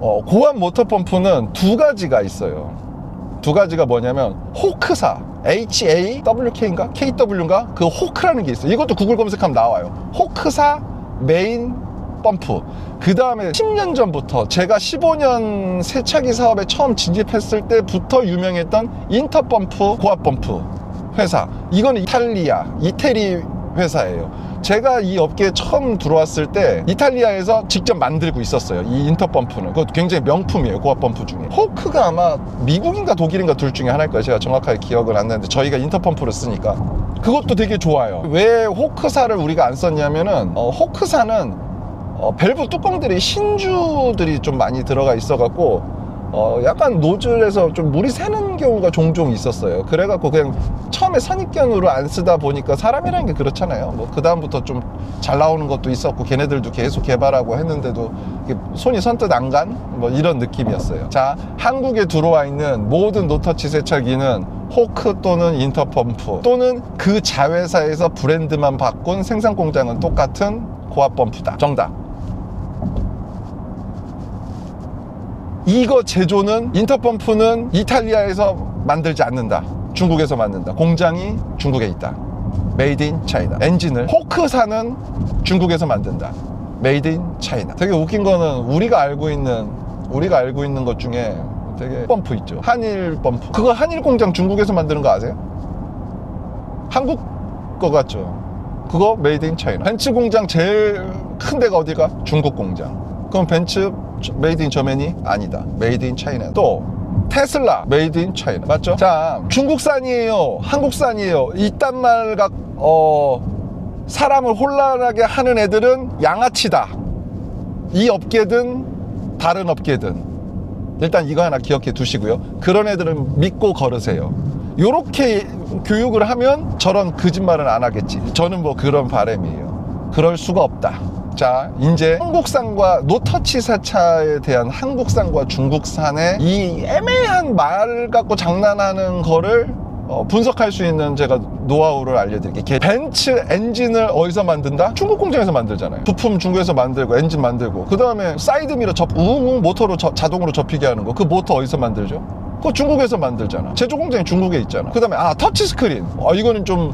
고압 모터펌프는 두 가지가 있어요. 두 가지가 뭐냐면 호크사, HAWK인가? KW인가? 그 호크라는 게 있어요. 이것도 구글 검색하면 나와요. 호크사 메인 펌프. 그 다음에 10년 전부터 제가 15년 세차기 사업에 처음 진입했을 때부터 유명했던 인터펌프 고압펌프 회사. 이거는 이태리 회사예요. 제가 이 업계에 처음 들어왔을 때 이탈리아에서 직접 만들고 있었어요. 이 인터펌프는. 그것도 굉장히 명품이에요. 고압펌프 중에. 호크가 아마 미국인가 독일인가 둘 중에 하나일 거예요. 제가 정확하게 기억은 안 나는데 저희가 인터펌프를 쓰니까. 그것도 되게 좋아요. 왜 호크사를 우리가 안 썼냐면은 호크사는 밸브 뚜껑들이 신주들이 좀 많이 들어가 있어갖고 약간 노즐에서 좀 물이 새는 경우가 종종 있었어요. 그래갖고 그냥 처음에 선입견으로 안 쓰다 보니까 사람이라는 게 그렇잖아요. 뭐 그 다음부터 좀 잘 나오는 것도 있었고 걔네들도 계속 개발하고 했는데도 손이 선뜻 안 간 뭐 이런 느낌이었어요. 자, 한국에 들어와 있는 모든 노터치 세차기는 호크 또는 인터펌프 또는 그 자회사에서 브랜드만 바꾼 생산 공장은 똑같은 고압 펌프다. 정답. 이거 제조는 인터펌프는 이탈리아에서 만들지 않는다. 중국에서 만든다. 공장이 중국에 있다. 메이드 인 차이나. 엔진을 호크사는 중국에서 만든다. 메이드 인 차이나. 되게 웃긴 거는 우리가 알고 있는 것 중에 되게 펌프 있죠. 한일 펌프. 그거 한일 공장 중국에서 만드는 거 아세요? 한국 거 같죠. 그거 메이드 인 차이나. 벤츠 공장 제일 큰 데가 어디가? 중국 공장. 그럼 벤츠 메이드 인 저맨이 아니다. 메이드 인 차이나. 또 테슬라 메이드 인 차이나. 맞죠? 자, 중국산이에요, 한국산이에요, 이딴 말가 사람을 혼란하게 하는 애들은 양아치다. 이 업계든 다른 업계든 일단 이거 하나 기억해 두시고요. 그런 애들은 믿고 걸으세요. 요렇게 교육을 하면 저런 거짓말은 안 하겠지. 저는 뭐 그런 바람이에요. 그럴 수가 없다. 자, 이제 한국산과 노터치 세차에 대한 한국산과 중국산의 이 애매한 말 갖고 장난하는 거를 분석할 수 있는 제가 노하우를 알려드릴게요. 벤츠 엔진을 어디서 만든다? 중국 공장에서 만들잖아요. 부품 중국에서 만들고 엔진 만들고 그 다음에 사이드미러 우웅 모터로 자동으로 접히게 하는 거. 그 모터 어디서 만들죠? 그거 중국에서 만들잖아. 제조 공장이 중국에 있잖아. 그 다음에 터치스크린. 이거는 좀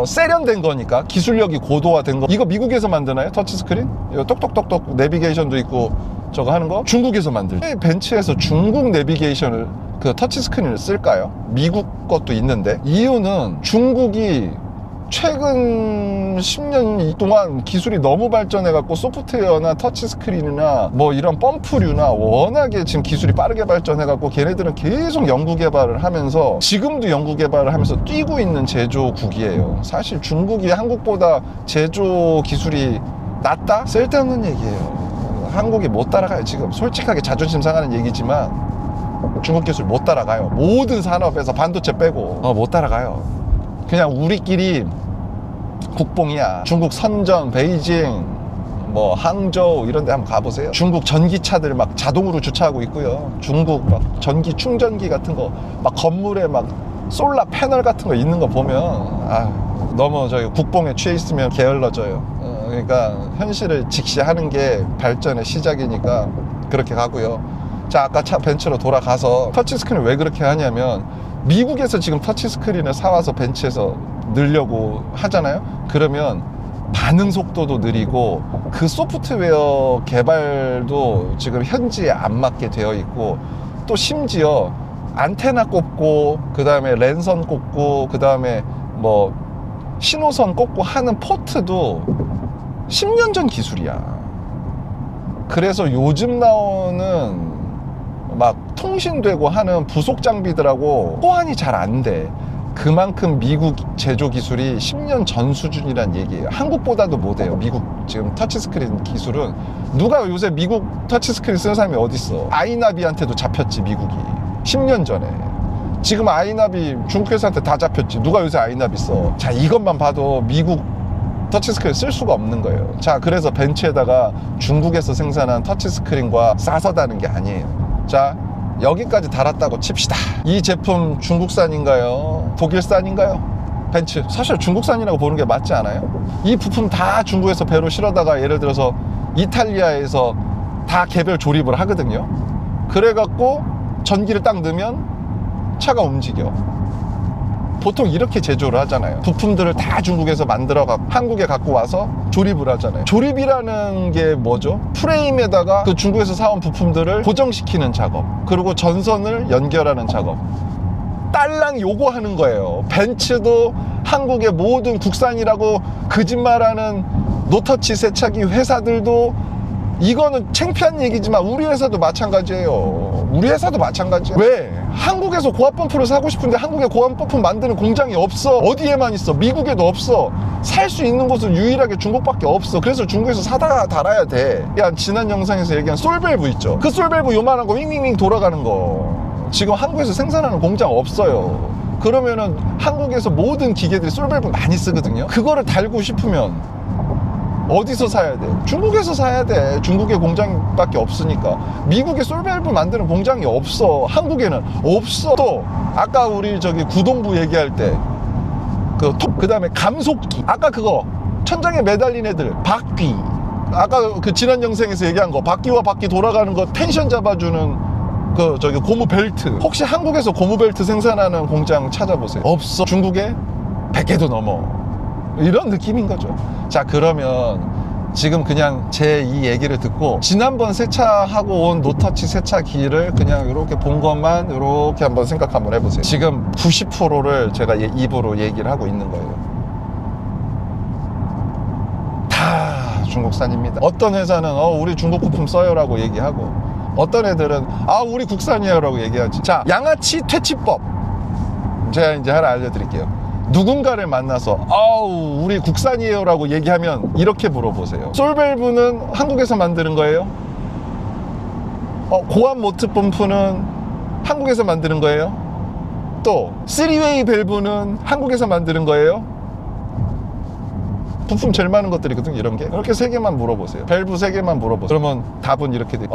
세련된 거니까 기술력이 고도화된 거. 이거 미국에서 만드나요? 터치스크린? 이거 똑똑똑똑 내비게이션도 있고 저거 하는 거? 중국에서 만들죠. 왜 벤츠에서 중국 내비게이션을 그 터치스크린을 쓸까요? 미국 것도 있는데. 이유는 중국이 최근 10년 동안 기술이 너무 발전해갖고 소프트웨어나 터치스크린이나 뭐 이런 펌프류나 워낙에 지금 기술이 빠르게 발전해갖고 걔네들은 계속 연구개발을 하면서 지금도 연구개발을 하면서 뛰고 있는 제조국이에요. 사실 중국이 한국보다 제조 기술이 낫다? 쓸데없는 얘기예요. 한국이 못 따라가요. 지금 솔직하게 자존심 상하는 얘기지만 중국 기술 못 따라가요. 모든 산업에서 반도체 빼고 못 따라가요. 그냥 우리끼리 국뽕이야. 중국 선전, 베이징, 뭐 항저우 이런 데 한번 가보세요. 중국 전기차들 막 자동으로 주차하고 있고요. 중국 막 전기 충전기 같은 거 막 건물에 막 솔라 패널 같은 거 있는 거 보면 너무 저희 국뽕에 취해 있으면 게을러져요. 그러니까 현실을 직시하는 게 발전의 시작이니까 그렇게 가고요. 자, 아까 벤츠로 돌아가서 터치스크린을 왜 그렇게 하냐면 미국에서 지금 터치스크린을 사와서 벤츠에서 넣으려고 하잖아요. 그러면 반응 속도도 느리고 그 소프트웨어 개발도 지금 현지에 안 맞게 되어 있고 또 심지어 안테나 꼽고 그 다음에 랜선 꼽고 그 다음에 뭐 신호선 꼽고 하는 포트도 10년 전 기술이야. 그래서 요즘 나오는 막 통신되고 하는 부속 장비들하고 호환이 잘 안 돼. 그만큼 미국 제조 기술이 10년 전 수준이란 얘기예요. 한국보다도 못해요. 미국 지금 터치스크린 기술은. 누가 요새 미국 터치스크린 쓰는 사람이 어딨어. 아이나비한테도 잡혔지, 미국이 10년 전에. 지금 아이나비 중국 회사한테 다 잡혔지. 누가 요새 아이나비 써. 자, 이것만 봐도 미국 터치스크린 쓸 수가 없는 거예요. 자, 그래서 벤츠에다가 중국에서 생산한 터치스크린과 싸서 다는 게 아니에요. 자, 여기까지 달았다고 칩시다. 이 제품 중국산인가요? 독일산인가요? 벤츠 사실 중국산이라고 보는 게 맞지 않아요? 이 부품 다 중국에서 배로 실어다가 예를 들어서 이탈리아에서 다 개별 조립을 하거든요. 그래갖고 전기를 딱 넣으면 차가 움직여. 보통 이렇게 제조를 하잖아요. 부품들을 다 중국에서 만들어 한국에 갖고 와서 조립을 하잖아요. 조립이라는 게 뭐죠? 프레임에다가 그 중국에서 사온 부품들을 고정시키는 작업, 그리고 전선을 연결하는 작업, 딸랑 요거 하는 거예요. 벤츠도 한국의 모든 국산이라고 거짓말하는 노터치 세차기 회사들도, 이거는 창피한 얘기지만 우리 회사도 마찬가지예요. 우리 회사도 마찬가지야. 왜? 한국에서 고압 펌프를 사고 싶은데 한국에 고압 펌프 만드는 공장이 없어. 어디에만 있어? 미국에도 없어. 살 수 있는 곳은 유일하게 중국밖에 없어. 그래서 중국에서 사다가 달아야 돼. 야, 지난 영상에서 얘기한 솔밸브 있죠? 그 솔밸브 요만한 거 윙윙윙 돌아가는 거 지금 한국에서 생산하는 공장 없어요. 그러면은 한국에서 모든 기계들이 솔밸브 많이 쓰거든요. 그거를 달고 싶으면 어디서 사야 돼? 중국에서 사야 돼. 중국에 공장밖에 없으니까. 미국에 솔밸브 만드는 공장이 없어. 한국에는 없어. 또 아까 우리 저기 구동부 얘기할 때 그 다음에 감속기, 아까 그거 천장에 매달린 애들 바퀴, 아까 그 지난 영상에서 얘기한 거 바퀴와 바퀴 돌아가는 거 텐션 잡아주는 그 저기 고무 벨트, 혹시 한국에서 고무 벨트 생산하는 공장 찾아보세요. 없어. 중국에 100개도 넘어. 이런 느낌인 거죠. 자, 그러면 지금 그냥 제 이 얘기를 듣고 지난번 세차하고 온 노터치 세차기를 그냥 이렇게 본 것만 이렇게 한번 생각 한번 해보세요. 지금 90%를 제가 입으로 얘기를 하고 있는 거예요. 다 중국산입니다. 어떤 회사는 우리 중국 부품 써요 라고 얘기하고, 어떤 애들은 우리 국산이에요 라고 얘기하지. 자, 양아치 퇴치법 제가 이제 하나 알려드릴게요. 누군가를 만나서 우리 국산이에요 라고 얘기하면 이렇게 물어보세요. 솔밸브는 한국에서 만드는 거예요? 고압 모트 펌프는 한국에서 만드는 거예요? 또 3웨이 밸브는 한국에서 만드는 거예요? 부품 제일 많은 것들이거든요. 이런 게 이렇게 3개만 물어보세요. 밸브 3개만 물어보세요. 그러면 답은 이렇게 돼요.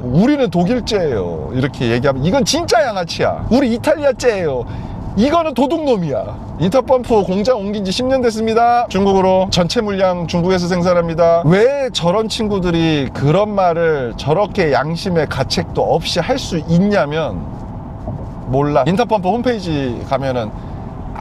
우리는 독일제예요 이렇게 얘기하면 이건 진짜 양아치야. 우리 이탈리아제예요. 이거는 도둑놈이야. 인터펌프 공장 옮긴 지 10년 됐습니다. 중국으로 전체 물량 중국에서 생산합니다. 왜 저런 친구들이 그런 말을 저렇게 양심의 가책도 없이 할 수 있냐면 몰라. 인터펌프 홈페이지 가면은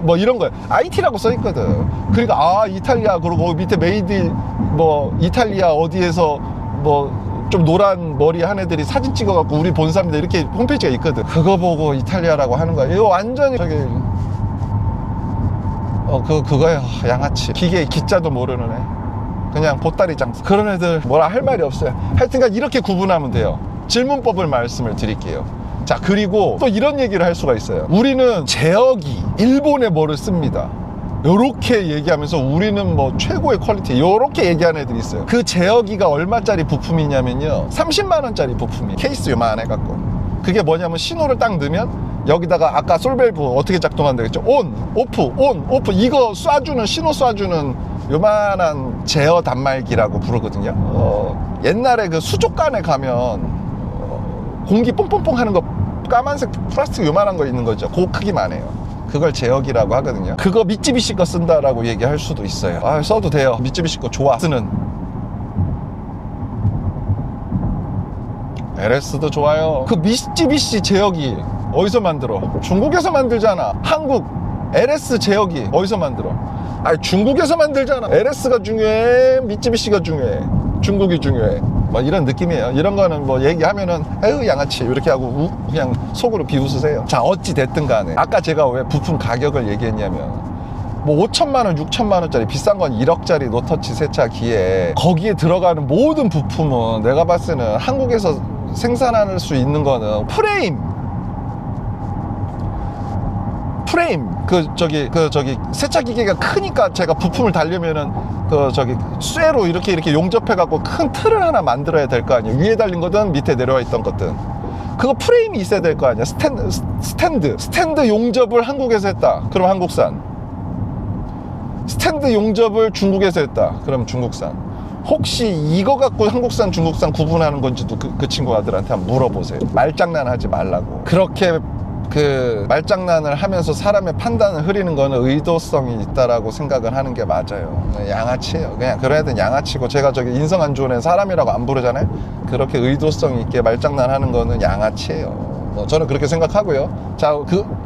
뭐 이런 거야. IT라고 써있거든. 그러니까 이탈리아, 그리고 밑에 메이드 뭐 이탈리아 어디에서 뭐 좀 노란 머리 한 애들이 사진 찍어갖고 우리 본 사람들 이렇게 홈페이지가 있거든. 그거 보고 이탈리아라고 하는 거야. 이거 완전히 저기 그거야. 양아치. 기계 기자도 모르는 애, 그냥 보따리 장사. 그런 애들 뭐라 할 말이 없어요. 하여튼간 이렇게 구분하면 돼요. 질문법을 말씀을 드릴게요. 자, 그리고 또 이런 얘기를 할 수가 있어요. 우리는 제어기 일본의 뭐를 씁니다. 요렇게 얘기하면서 우리는 뭐 최고의 퀄리티 요렇게 얘기하는 애들이 있어요. 그 제어기가 얼마짜리 부품이냐면요, 30만원짜리 부품이 케이스 요만해 갖고, 그게 뭐냐면 신호를 딱 넣으면 여기다가 아까 솔밸브 어떻게 작동한다 그랬죠? 온, 오프, 온, 오프, 이거 쏴주는, 신호 쏴주는 요만한 제어 단말기라고 부르거든요. 옛날에 그 수족관에 가면 공기 뽕뽕뽕 하는 거, 까만색 플라스틱 요만한 거 있는 거죠. 그 크기만 해요. 그걸 제어기라고 하거든요. 그거 미쯔비시 거 쓴다라고 얘기할 수도 있어요. 써도 돼요. 미쯔비시 거 좋아. 쓰는 LS도 좋아요. 그 미쯔비시 제어기 어디서 만들어? 중국에서 만들잖아. 한국 LS 제어기 어디서 만들어? 중국에서 만들잖아. LS가 중요해? 미쯔비시가 중요해? 중국이 중요해? 뭐 이런 느낌이에요. 이런 거는 뭐 얘기하면은 에휴 양아치 이렇게 하고 그냥 속으로 비웃으세요. 자, 어찌 됐든 간에 아까 제가 왜 부품 가격을 얘기했냐면, 뭐 5천만원 6천만원짜리 비싼 건 1억짜리 노터치 세차기에 거기에 들어가는 모든 부품은 내가 봤을 때는 한국에서 생산할 수 있는 거는 프레임 그 저기 세차 기계가 크니까 제가 부품을 달려면은 쇠로 이렇게 용접해 갖고 큰 틀을 하나 만들어야 될 거 아니에요. 위에 달린 거든 밑에 내려와 있던 거든 그거 프레임이 있어야 될 거 아니야. 스탠드 용접을 한국에서 했다, 그럼 한국산. 스탠드 용접을 중국에서 했다, 그럼 중국산. 혹시 이거 갖고 한국산 중국산 구분하는 건지도 그 친구들한테 한번 물어보세요. 말장난하지 말라고. 그렇게 그 말장난을 하면서 사람의 판단을 흐리는 거는 의도성이 있다라고 생각을 하는 게 맞아요. 양아치예요. 그냥 그런 애들은 양아치고, 제가 저기 인성 안 좋은 애 사람이라고 안 부르잖아요. 그렇게 의도성 있게 말장난하는 거는 양아치예요. 저는 그렇게 생각하고요. 자,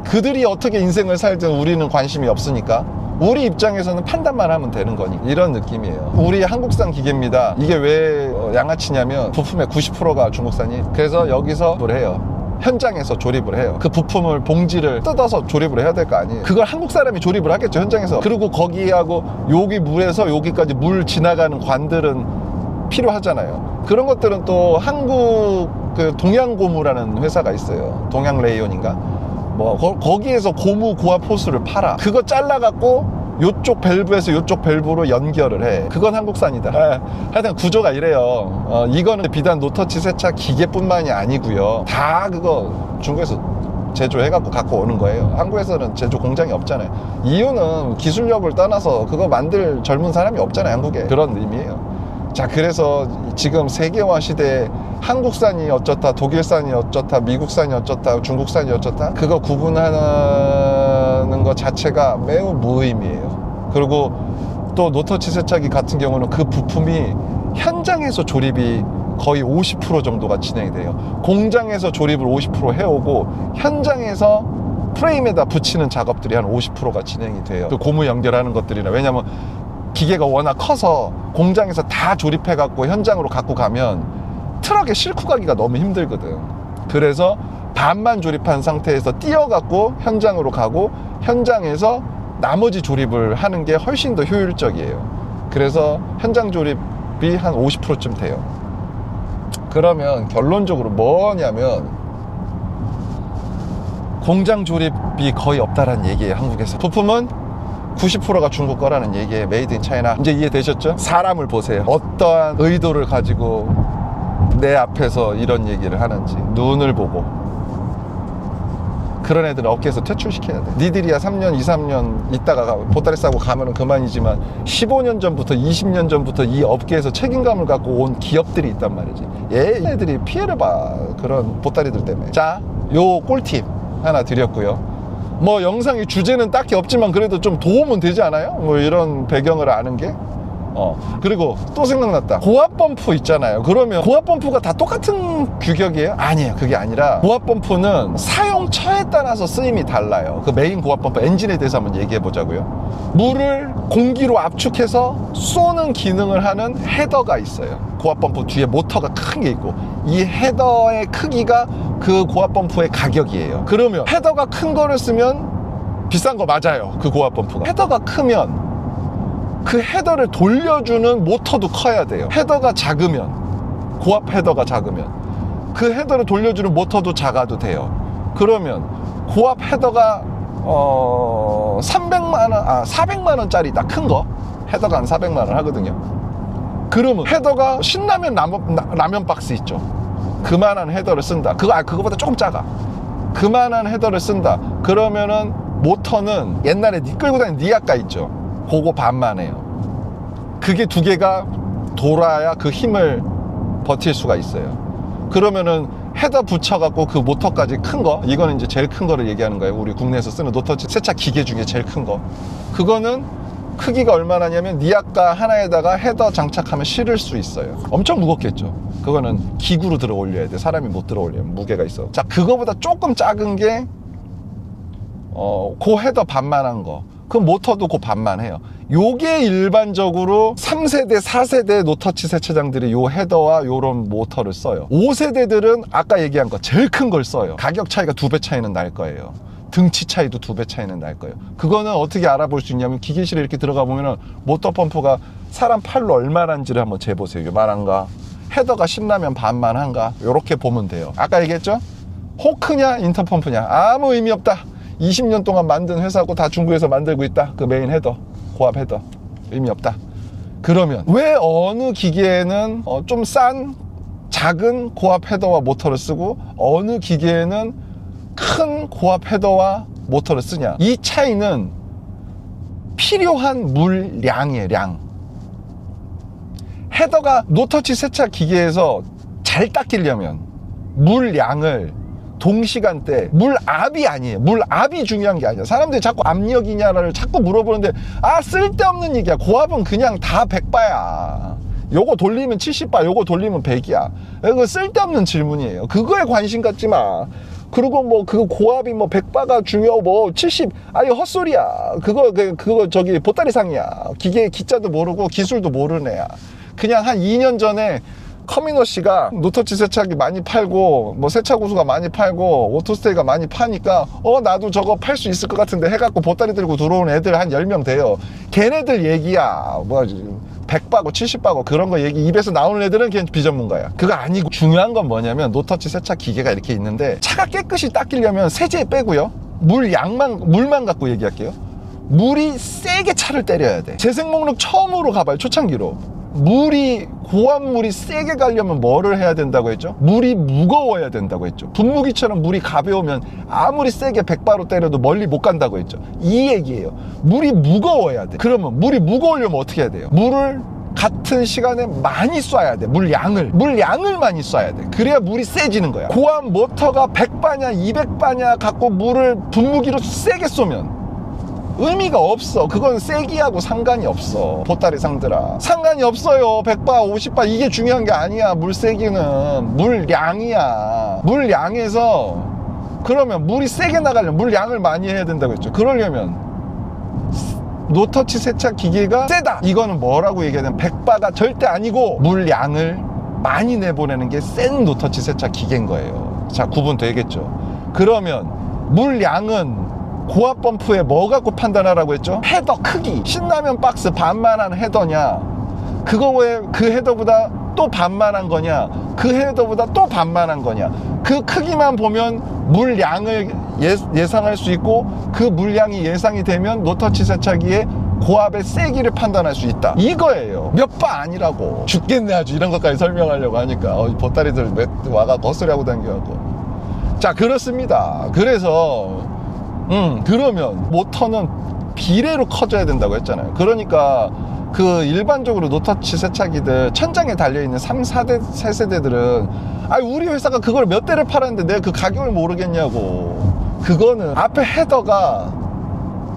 그들이 어떻게 인생을 살든 우리는 관심이 없으니까 우리 입장에서는 판단만 하면 되는 거니, 이런 느낌이에요. 우리 한국산 기계입니다. 이게 왜 양아치냐면 부품의 90%가 중국산이. 그래서 여기서 뭘 해요? 현장에서 조립을 해요. 그 부품을 봉지를 뜯어서 조립을 해야 될 거 아니에요. 그걸 한국 사람이 조립을 하겠죠, 현장에서. 그리고 거기하고 여기 물에서 여기까지 물 지나가는 관들은 필요하잖아요. 그런 것들은 또 한국 그 동양고무라는 회사가 있어요. 동양레이온인가? 뭐 거기에서 고무 고압 호스를 팔아. 그거 잘라갖고 요쪽 밸브에서 요쪽 밸브로 연결을 해. 그건 한국산이다. 하여튼 구조가 이래요. 이거는 비단 노터치 세차 기계뿐만이 아니고요. 다 그거 중국에서 제조해갖고 갖고 오는 거예요. 한국에서는 제조 공장이 없잖아요. 이유는 기술력을 떠나서 그거 만들 젊은 사람이 없잖아요, 한국에. 그런 의미예요. 자, 그래서 지금 세계화 시대에 한국산이 어쩌다, 독일산이 어쩌다, 미국산이 어쩌다, 중국산이 어쩌다, 그거 구분하는 것 자체가 매우 무의미해요. 그리고 또 노터치 세차기 같은 경우는 그 부품이 현장에서 조립이 거의 50% 정도가 진행이 돼요. 공장에서 조립을 50% 해오고 현장에서 프레임에다 붙이는 작업들이 한 50%가 진행이 돼요. 그 고무 연결하는 것들이나. 왜냐면 기계가 워낙 커서 공장에서 다 조립해갖고 현장으로 갖고 가면 트럭에 싣고 가기가 너무 힘들거든. 그래서 반만 조립한 상태에서 띄어갖고 현장으로 가고 현장에서 나머지 조립을 하는 게 훨씬 더 효율적이에요. 그래서 현장 조립이 한 50%쯤 돼요. 그러면 결론적으로 뭐냐면 공장 조립이 거의 없다라는 얘기예요, 한국에서. 부품은 90%가 중국 거라는 얘기예요. 메이드 인 차이나. 이제 이해되셨죠? 사람을 보세요. 어떠한 의도를 가지고 내 앞에서 이런 얘기를 하는지 눈을 보고. 그런 애들은 업계에서 퇴출시켜야 돼. 니들이야 3년, 2, 3년 있다가 보따리 싸고 가면은 그만이지만 15년 전부터 20년 전부터 이 업계에서 책임감을 갖고 온 기업들이 있단 말이지. 얘네들이 피해를 봐, 그런 보따리들 때문에. 자, 요 꿀팁 하나 드렸고요. 뭐 영상의 주제는 딱히 없지만 그래도 좀 도움은 되지 않아요? 뭐 이런 배경을 아는 게. 그리고 또 생각났다. 고압 펌프 있잖아요. 그러면 고압 펌프가 다 똑같은 규격이에요? 아니에요. 그게 아니라 고압 펌프는 사용처에 따라서 쓰임이 달라요. 그 메인 고압 펌프 엔진에 대해서 한번 얘기해 보자고요. 물을 공기로 압축해서 쏘는 기능을 하는 헤더가 있어요. 고압 펌프 뒤에 모터가 큰 게 있고, 이 헤더의 크기가 그 고압 펌프의 가격이에요. 그러면 헤더가 큰 거를 쓰면 비싼 거 맞아요. 그 고압 펌프가. 헤더가 크면 그 헤더를 돌려주는 모터도 커야 돼요. 헤더가 작으면, 고압 헤더가 작으면 그 헤더를 돌려주는 모터도 작아도 돼요. 그러면 고압 헤더가 400만 원짜리다, 큰 거. 헤더가 한 400만 원 하거든요. 그러면 헤더가 신라면 라면 박스 있죠. 그만한 헤더를 쓴다. 그거보다 조금 작아. 그만한 헤더를 쓴다. 그러면은 모터는 옛날에 끌고 다니는 니아까 있죠. 그거 반만 해요. 그게 두 개가 돌아야 그 힘을 버틸 수가 있어요. 그러면은 헤더 붙여갖고 그 모터까지 큰 거, 이거는 이제 제일 큰 거를 얘기하는 거예요. 우리 국내에서 쓰는 노터치 세차 기계 중에 제일 큰 거. 그거는 크기가 얼마나냐면 니아까 하나에다가 헤더 장착하면 실을 수 있어요. 엄청 무겁겠죠. 그거는 기구로 들어 올려야 돼. 사람이 못 들어 올려요. 무게가 있어. 자, 그거보다 조금 작은 게 그 헤더 반만한 거. 그 모터도 그 반만 해요. 요게 일반적으로 3세대, 4세대 노터치 세차장들이 요 헤더와 요런 모터를 써요. 5세대들은 아까 얘기한 거 제일 큰 걸 써요. 가격 차이가 2배 차이는 날 거예요. 등치 차이도 2배 차이는 날 거예요. 그거는 어떻게 알아볼 수 있냐면 기계실에 이렇게 들어가 보면은 모터 펌프가 사람 팔로 얼마나인지를 한번 재보세요. 요만한가? 헤더가 신라면 반만 한가? 요렇게 보면 돼요. 아까 얘기했죠? 호크냐 인터펌프냐 아무 의미 없다. 20년 동안 만든 회사고 다 중국에서 만들고 있다. 그 메인 헤더, 고압 헤더 의미 없다. 그러면 왜 어느 기계에는 좀 싼 작은 고압 헤더와 모터를 쓰고 어느 기계에는 큰 고압 헤더와 모터를 쓰냐? 이 차이는 필요한 물량이에요. 량. 헤더가 노터치 세차 기계에서 잘 닦이려면 물량을 동시간대 물압이 아니에요. 물압이 중요한 게 아니야. 사람들이 자꾸 압력이냐를 자꾸 물어보는데 쓸데없는 얘기야. 고압은 그냥 다 100바야. 요거 돌리면 70바, 요거 돌리면 100이야. 이거 쓸데없는 질문이에요. 그거에 관심 갖지 마. 그리고 뭐 그 고압이 뭐 100바가 중요하고 뭐 70, 아니 헛소리야. 그거 저기 보따리상이야. 기자도 모르고 기술도 모르는 애야. 그냥 한 2년 전에 커미너 씨가 노터치 세차기 많이 팔고 뭐 세차 구수가 많이 팔고 오토스테이가 많이 파니까 나도 저거 팔 수 있을 것 같은데 해갖고 보따리 들고 들어온 애들 한 10명 돼요. 걔네들 얘기야. 뭐지 100바고 70바고 그런 거 얘기 입에서 나오는 애들은 걔는 비전문가야. 그거 아니고 중요한 건 뭐냐면 노터치 세차 기계가 이렇게 있는데 차가 깨끗이 닦이려면 세제 빼고요. 물만 갖고 얘기할게요. 물이 세게 차를 때려야 돼. 재생 목록 처음으로 가봐요. 초창기로. 고압물이 세게 가려면 뭐를 해야 된다고 했죠? 물이 무거워야 된다고 했죠. 분무기처럼 물이 가벼우면 아무리 세게 100바로 때려도 멀리 못 간다고 했죠. 이 얘기예요. 물이 무거워야 돼. 그러면 물이 무거우려면 어떻게 해야 돼요? 물을 같은 시간에 많이 쏴야 돼. 물량을 많이 쏴야 돼. 그래야 물이 세지는 거야. 고압 모터가 100바냐 200바냐 갖고 물을 분무기로 세게 쏘면 의미가 없어. 그건 세기하고 상관이 없어. 보따리 상들아, 상관이 없어요. 100바 50바 이게 중요한 게 아니야. 물 세기는 물량이야. 물량에서 그러면 물이 세게 나가려면 물량을 많이 해야 된다고 했죠. 그러려면 노터치 세차 기계가 세다, 이거는 뭐라고 얘기해야 되나? 100바가 절대 아니고 물량을 많이 내보내는 게 센 노터치 세차 기계인 거예요. 자, 구분 되겠죠? 그러면 물량은 고압 펌프에 뭐 갖고 판단하라고 했죠? 헤더 크기. 신라면 박스 반만한 헤더냐, 그거에 그 헤더보다 또 반만한 거냐, 그 헤더보다 또 반만한 거냐, 그 크기만 보면 물량을 예상할 수 있고, 그 물량이 예상이 되면 노터치 세차기의 고압의 세기를 판단할 수 있다, 이거예요. 몇 바 아니라고. 죽겠네 아주 이런 것까지 설명하려고 하니까. 보따리들 와가 헛소리하고 다니고. 자, 그렇습니다. 그래서 그러면 모터는 비례로 커져야 된다고 했잖아요. 그러니까 그 일반적으로 노터치 세차기들 천장에 달려있는 3, 4대, 3세대들은 우리 회사가 그걸 몇 대를 팔았는데 내가 그 가격을 모르겠냐고. 그거는 앞에 헤더가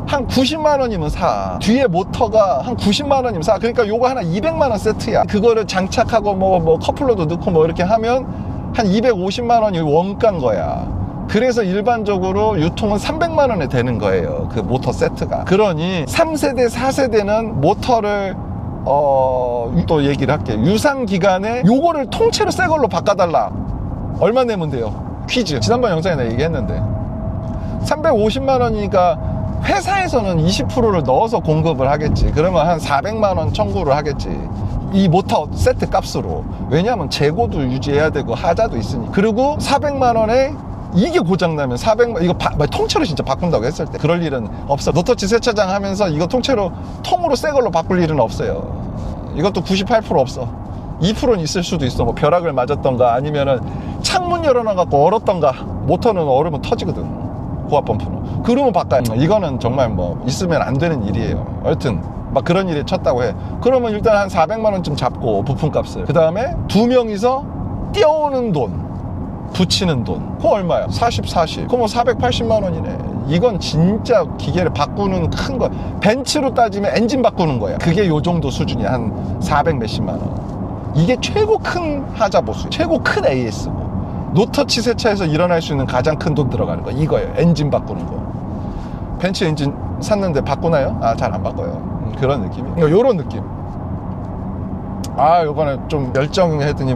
한 90만 원이면 사, 뒤에 모터가 한 90만 원이면 사. 그러니까 요거 하나 200만 원 세트야. 그거를 장착하고 뭐 커플러도 넣고 뭐 이렇게 하면 한 250만 원이 원가인 거야. 그래서 일반적으로 유통은 300만 원에 되는 거예요, 그 모터 세트가. 그러니 3세대 4세대는 모터를 또 얘기를 할게요. 유상기간에 요거를 통째로 새 걸로 바꿔달라, 얼마 내면 돼요? 퀴즈. 지난번 영상에 내가 얘기했는데 350만 원이니까 회사에서는 20%를 넣어서 공급을 하겠지. 그러면 한 400만 원 청구를 하겠지, 이 모터 세트 값으로. 왜냐하면 재고도 유지해야 되고 하자도 있으니. 그리고 400만 원에 이게 고장나면 400만, 이거 통째로 진짜 바꾼다고 했을 때 그럴 일은 없어. 노터치 세차장 하면서 이거 통째로 통으로 새 걸로 바꿀 일은 없어요. 이것도 98% 없어. 2%는 있을 수도 있어. 뭐 벼락을 맞았던가 아니면은 창문 열어놔갖고 얼었던가. 모터는 얼으면 터지거든, 고압 펌프는. 그러면 바꿔요. 이거는 정말 뭐 있으면 안 되는 일이에요. 여튼 막 그런 일에 쳤다고 해. 그러면 일단 한 400만 원쯤 잡고 부품값을, 그 다음에 2명이서 띄워오는 돈, 붙이는 돈, 그거 얼마야? 40. 그럼 480만 원이네. 이건 진짜 기계를 바꾸는 큰 거. 벤츠로 따지면 엔진 바꾸는 거야. 그게 요 정도 수준이야. 한 400 몇십만 원. 이게 최고 큰 하자 보수, 최고 큰 AS고. 노터치 세차에서 일어날 수 있는 가장 큰 돈 들어가는 거 이거예요. 엔진 바꾸는 거. 벤츠 엔진 샀는데 바꾸나요? 잘 안 바꿔요. 그런 느낌이에요. 요런 느낌. 요번에 좀 열정했더니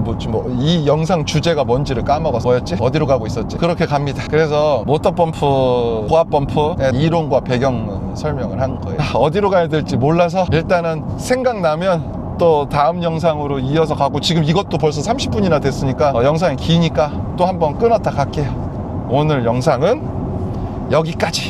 이 영상 주제가 뭔지를 까먹었어. 뭐였지? 어디로 가고 있었지? 그렇게 갑니다. 그래서 모터펌프, 고압펌프 이론과 배경 설명을 한 거예요. 어디로 가야 될지 몰라서 일단은 생각나면 또 다음 영상으로 이어서 가고, 지금 이것도 벌써 30분이나 됐으니까 영상이 기니까 또 한번 끊었다 갈게요. 오늘 영상은 여기까지.